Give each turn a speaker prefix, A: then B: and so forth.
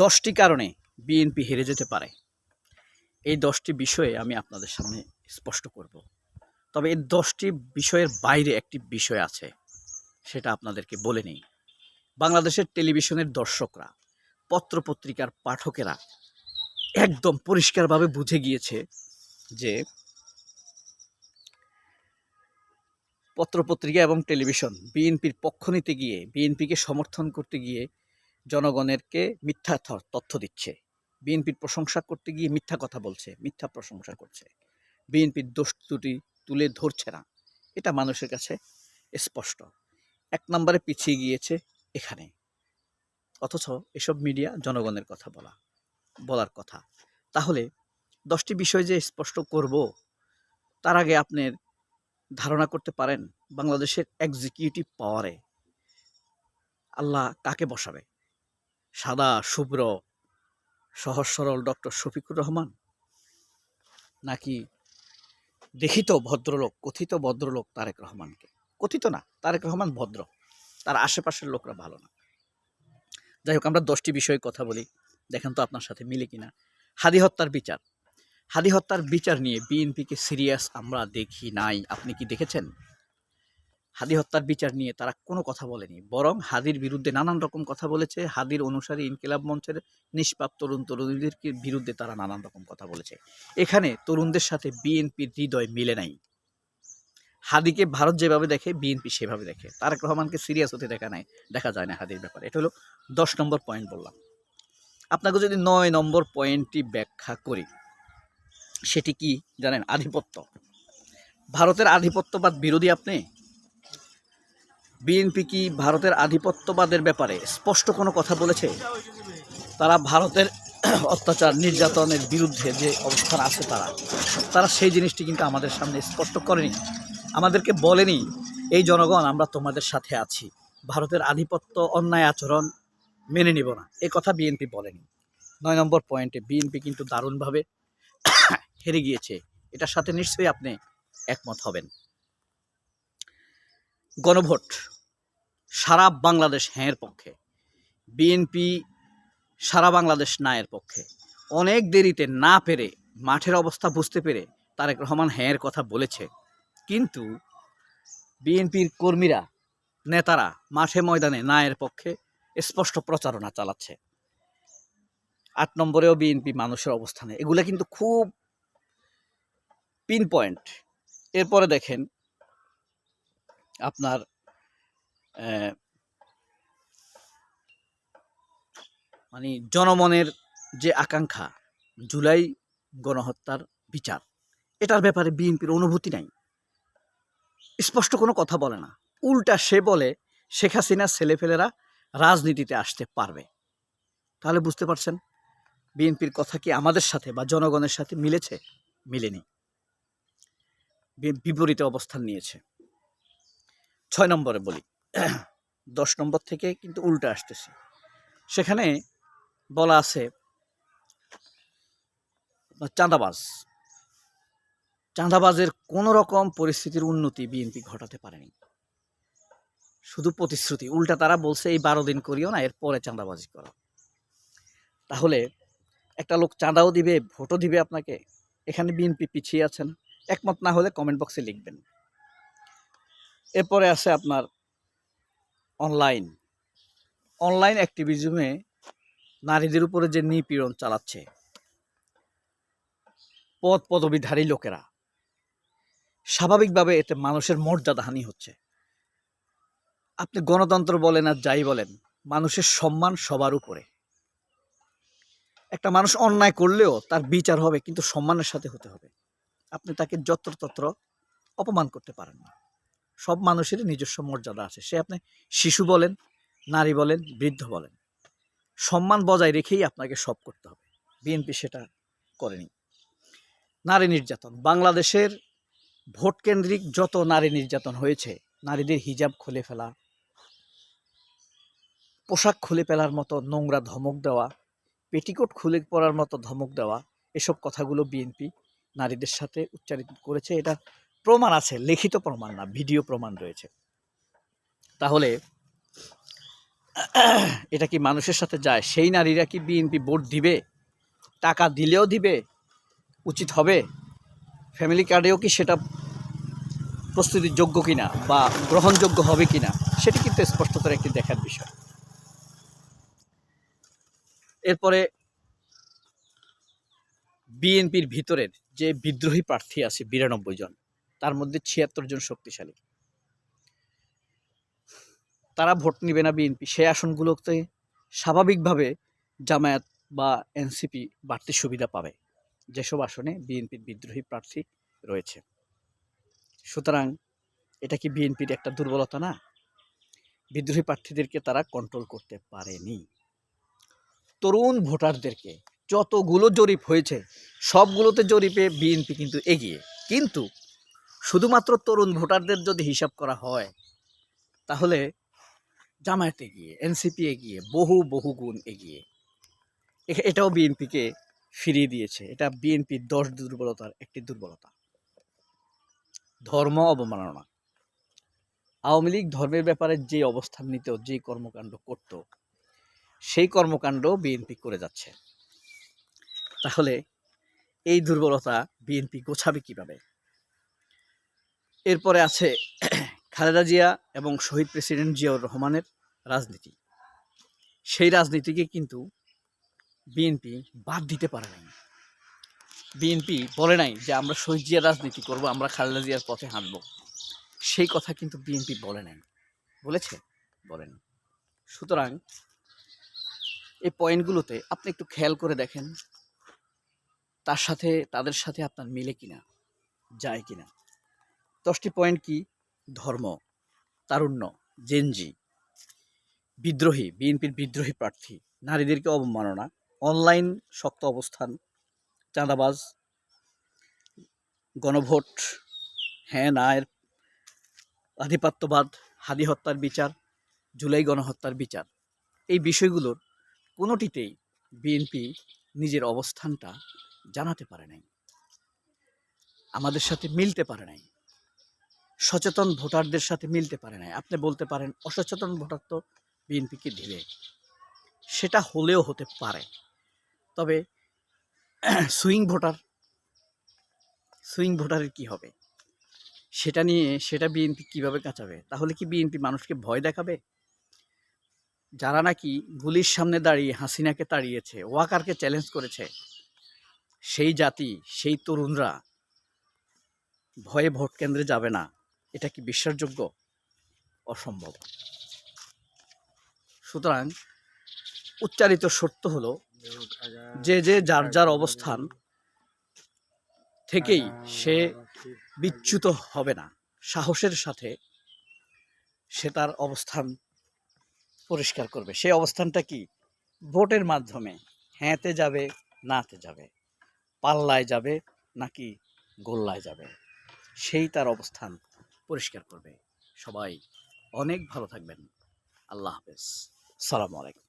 A: 10টি কারণে বিএনপি হেরে যেতে পারে। এই 10টি বিষয়ে আমি আপনাদের সামনে স্পষ্ট করব। তবে এই 10টি বিষয়ের বাইরে একটি বিষয় আছে, সেটা আপনাদেরকে বলে নেই। বাংলাদেশের টেলিভিশনের দর্শকরা, পত্রপত্রিকার পাঠকেরা একদম পরিষ্কারভাবে বুঝে গিয়েছে যে পত্রপত্রিকা এবং টেলিভিশন বিএনপির পক্ষ নিতে গিয়ে, বিএনপিকে সমর্থন করতে গিয়ে জনগণেরকে মিথ্যা তথ্য দিচ্ছে। বিএনপির প্রশংসা করতে গিয়ে মিথ্যা কথা বলছে, মিথ্যা প্রশংসা করছে, বিএনপির দোষ ত্রুটি তুলে ধরছে না। এটা মানুষের কাছে স্পষ্ট। 1 নম্বরে পিছিয়ে গিয়েছে এখানে। অথচ এসব মিডিয়া জনগণের কথা বলার কথা। তাহলে 10টি বিষয় যে স্পষ্ট করব, তার আগে আপনার ধারণা করতে পারেন বাংলাদেশের এক্সিকিউটিভ পাওয়ারে আল্লাহ কাকে বসাবে? সাদা শুভ্র সহজ সরল ডক্টর শফিকুর রহমান, নাকি দেখিত ভদ্রলোক, কথিত ভদ্রলোক তারেক রহমানকে? কথিত না, তারেক রহমান ভদ্র, তার আশেপাশের লোকরা ভালো না। যাই হোক, আমরা 10টি বিষয়ে কথা বলি, দেখেন তো আপনার সাথে মিলে কিনা। হাদি হত্যার বিচার। হাদি হত্যার বিচার নিয়ে বিএনপিকে সিরিয়াস আমরা দেখি নাই। আপনি কি দেখেছেন? হাদি হত্যার বিচার নিয়ে তারা কোনো কথা বলেনি, বরং হাদির বিরুদ্ধে নানান রকম কথা বলেছে। হাদির অনুসারী ইনকিলাব মঞ্চের নিষ্পাপ তরুণীদের বিরুদ্ধে তারা নানান রকম কথা বলেছে। এখানে তরুণদের সাথে বিএনপির হৃদয় মিলে নাই। হাদিকে ভারত যেভাবে দেখে, বিএনপি সেভাবে দেখে। তারেক রহমানকে সিরিয়াস হতে দেখা যায় না হাদির ব্যাপারে। এটা হলো 10 নম্বর পয়েন্ট বললাম। আপনাকে যদি 9 নম্বর পয়েন্টটি ব্যাখ্যা করি, সেটি কি জানেন? আধিপত্য। ভারতের আধিপত্যবাদ বিরোধী আপনি? বিএনপি কি ভারতের আধিপত্যবাদের ব্যাপারে স্পষ্ট কোনো কথা বলেছে? তারা ভারতের অত্যাচার নির্যাতনের বিরুদ্ধে যে অবস্থান আছে, তারা সেই জিনিসটি কিন্তু আমাদের সামনে স্পষ্ট করেনি। আমাদেরকে বলেনি, এই জনগণ আমরা তোমাদের সাথে আছি, ভারতের আধিপত্য অন্যায় আচরণ মেনে নিব না, এ কথা বিএনপি বলেনি। 9 নম্বর পয়েন্টে বিএনপি কিন্তু দারুণভাবে হেরে গিয়েছে। এটার সাথে নিশ্চয়ই আপনি একমত হবেন। গণভোট। সারা বাংলাদেশ হ্যাঁর পক্ষে, বিএনপি সারা বাংলাদেশ নায়ের পক্ষে। অনেক দেরিতে না পেরে, মাঠের অবস্থা বুঝতে পেরে তারেক রহমান হ্যাঁর কথা বলেছে, কিন্তু বিএনপির কর্মীরা, নেতারা মাঠে ময়দানে নায়ের পক্ষে স্পষ্ট প্রচারণা চালাচ্ছে। 8 নম্বরেও বিএনপি মানুষের অবস্থানে, এগুলো কিন্তু খুব পিন পয়েন্ট। এরপরে দেখেন আপনার মানে জনমনের যে আকাঙ্ক্ষা, জুলাই গণহত্যার বিচার, এটার ব্যাপারে বিএনপির অনুভূতি নাই, স্পষ্ট কোনো কথা বলে না। উল্টা সে বলে শেখ হাসিনার ছেলেপেলেরা রাজনীতিতে আসতে পারবে। তাহলে বুঝতে পারছেন বিএনপির কথা কি আমাদের সাথে বা জনগণের সাথে মিলেছে? মিলেনি, বিপরীতে অবস্থান নিয়েছে। 6 নম্বরে বলি, 10 নম্বর থেকে কিন্তু উল্টা আসতেছে। সেখানে বলা আছে চাঁদাবাজের কোনো রকম পরিস্থিতির উন্নতি বিএনপি ঘটাতে পারেনি, শুধু প্রতিশ্রুতি। উল্টা তারা বলছে এই 12 দিন করিও না, এরপরে চাঁদাবাজি করো। তাহলে একটা লোক চাঁদাও দিবে, ভোটও দিবে আপনাকে? এখানে বিএনপি পিছিয়ে আছেন। একমত না হলে কমেন্ট বক্সে লিখবেন। এরপরে আছে আপনার অনলাইন অ্যাক্টিভিজমে নারীদের উপরে যে নিপীড়ন চালাচ্ছে পদবিধারী লোকেরা, স্বাভাবিকভাবে এতে মানুষের মর্যাদাহানি হচ্ছে। আপনি গণতন্ত্র বলেন আর যাই বলেন, মানুষের সম্মান সবার উপরে। একটা মানুষ অন্যায় করলেও তার বিচার হবে, কিন্তু সম্মানের সাথে হতে হবে। আপনি তাকে যত্রতত্র অপমান করতে পারেন না। সব মানুষেরই নিজস্ব মর্যাদা আছে, সে আপনি শিশু বলেন, নারী বলেন, বৃদ্ধ বলেন, সম্মান বজায় রেখেই আপনাকে সব করতে হবে। বিএনপি সেটা করেনি। নারী নির্যাতন, বাংলাদেশের ভোট কেন্দ্রিক যত নারী নির্যাতন হয়েছে, নারীদের হিজাব খুলে ফেলা, পোশাক খুলে ফেলার মতো নোংরা ধমক দেওয়া, পেটিকোট খুলে পড়ার মতো ধমক দেওয়া, এসব কথাগুলো বিএনপি নারীদের সাথে উচ্চারিত করেছে। এটা প্রমাণ আছে, লিখিত প্রমাণ না, ভিডিও প্রমাণ রয়েছে। তাহলে এটা কি মানুষের সাথে যায়? সেই নারীরা কি বিএনপি ভোট দিবে? টাকা দিলেও দিবে? উচিত হবে? ফ্যামিলি কার্ডেও কি সেটা প্রস্তুতির যোগ্য কিনা বা গ্রহণযোগ্য হবে কিনা, সেটি কিন্তু স্পষ্টতর একটি দেখার বিষয়। এরপরে বিএনপির ভিতরের যে বিদ্রোহী প্রার্থী আছে ৯২ জন, তার মধ্যে ৭৬ জন শক্তিশালী। তারা ভোট নিবে না বিএনপি, সেই আসনগুলোতে স্বাভাবিকভাবে জামায়াত বা এনসিপি বাড়তি সুবিধা পাবে, যেসব আসনে বিএনপির বিদ্রোহী প্রার্থী রয়েছে। সুতরাং এটা কি বিএনপির একটা দুর্বলতা না? বিদ্রোহী প্রার্থীদেরকে তারা কন্ট্রোল করতে পারেনি। তরুণ ভোটারদেরকে যতগুলো জরিপ হয়েছে সবগুলোতে জরিপে বিএনপি কিন্তু এগিয়ে, কিন্তু শুধুমাত্র তরুণ ভোটারদের যদি হিসাব করা হয় তাহলে জামায়াত এগিয়ে, এনসিপি এগিয়ে, বহু গুণ এগিয়ে। এটাও বিএনপিকে ফিরিয়ে দিয়েছে। এটা বিএনপির ১০ দুর্বলতার একটি দুর্বলতা। ধর্ম অবমাননা। আওয়ামী লীগ ধর্মের ব্যাপারে যে অবস্থান নিত, যে কর্মকাণ্ড করত, সেই কর্মকাণ্ড বিএনপি করে যাচ্ছে। তাহলে এই দুর্বলতা বিএনপি গোছাবে কিভাবে? এরপরে আছে খালেদা জিয়া এবং শহীদ প্রেসিডেন্ট জিয়াউর রহমানের রাজনীতি। সেই রাজনীতিকে কিন্তু বিএনপি বাদ দিতে পারে নাই। বিএনপি বলে নাই যে আমরা শহীদ জিয়ার রাজনীতি করব, আমরা খালেদা জিয়ার পথে হাঁটব। সেই কথা কিন্তু বিএনপি বলে নাই। বলেছে? বলেন। সুতরাং এই পয়েন্টগুলোতে আপনি একটু খেয়াল করে দেখেন, তাদের সাথে আপনার মিলে কিনা, যায় কিনা। 10টি পয়েন্ট কি? ধর্ম, তারুণ্য, জেনজি, বিদ্রোহী, বিএনপির বিদ্রোহী প্রার্থী, নারীদেরকে অবমাননা, অনলাইন শক্ত অবস্থান, চাঁদাবাজ, গণভোট, হ্যাঁ না এর আধিপত্যবাদ, হাদি হত্যার বিচার, জুলাই গণহত্যার বিচার। এই বিষয়গুলোর কোনোটিতেই বিএনপি নিজের অবস্থানটা জানাতে পারে নাই, আমাদের সাথে মিলতে পারে নাই, সচেতন ভোটারদের সাথে মিলতে পারে নাই। আপনি বলতে পারেন অসচেতন ভোটার তো বিএনপিকে দিবে, সেটা হলেও হতে পারে। তবে সুইং ভোটারের কি হবে? সেটা বিএনপি কিভাবে কাঁচাবে? তাহলে কি বিএনপি মানুষকে ভয় দেখাবে? যারা নাকি গুলির সামনে দাঁড়িয়ে হাসিনাকে তাড়িয়েছে, ওয়াকারকে চ্যালেঞ্জ করেছে, সেই জাতি, সেই তরুণরা ভয়ে ভোট কেন্দ্রে যাবে না, এটা কি বিশ্বাসযোগ্য? অসম্ভব। সুতরাং উচ্চারিত সত্য হলো যে যার অবস্থান থেকেই সে বিচ্যুত হবে না, সাহসের সাথে সে তার অবস্থান পরিষ্কার করবে। সেই অবস্থানটা কি? ভোটের মাধ্যমে হ্যাঁতে যাবে, নাতে যাবে, পাল্লায় যাবে নাকি গোল্লায় যাবে, সেই তার অবস্থান পরিষ্কার করবে। সবাই অনেক ভালো থাকবেন। আল্লাহ হাফেজ। সালামু আলাইকুম।